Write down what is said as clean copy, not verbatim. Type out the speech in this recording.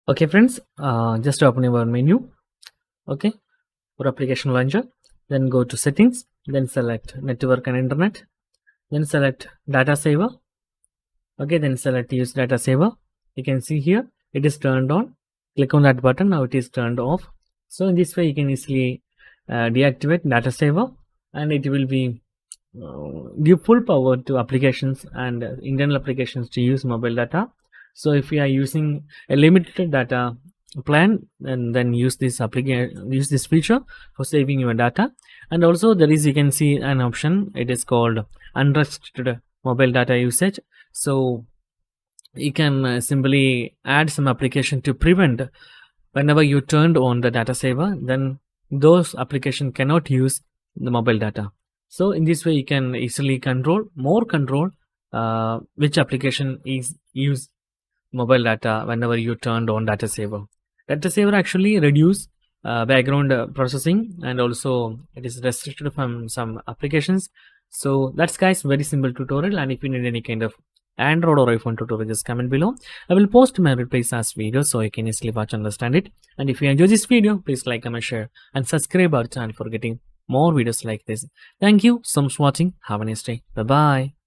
Okay friends, just open your menu. Okay, for application launcher, then go to settings, then select network and internet, then select data saver. Okay, then select use data saver. You can see here it is turned on. Click on that button. Now it is turned off. So in this way you can easily deactivate data saver, and it will be give full power to applications and internal applications to use mobile data. So if you are using a limited data plan, and then use this feature for saving your data. And also there is, you can see an option, it is called unrestricted mobile data usage. So you can simply add some application to prevent, whenever you turned on the data saver, then those application cannot use the mobile data. So in this way you can easily control which application is use mobile data whenever you turned on data saver. Data saver actually reduce background processing, and also it is restricted from some applications. So that's guys very simple tutorial, and if you need any kind of Android or iPhone tutorial, just comment below. I will post my replays as videos so you can easily watch and understand it. And if you enjoy this video, please like, comment, share and subscribe our channel for getting more videos like this. Thank you so much for watching. Have a nice day. Bye bye.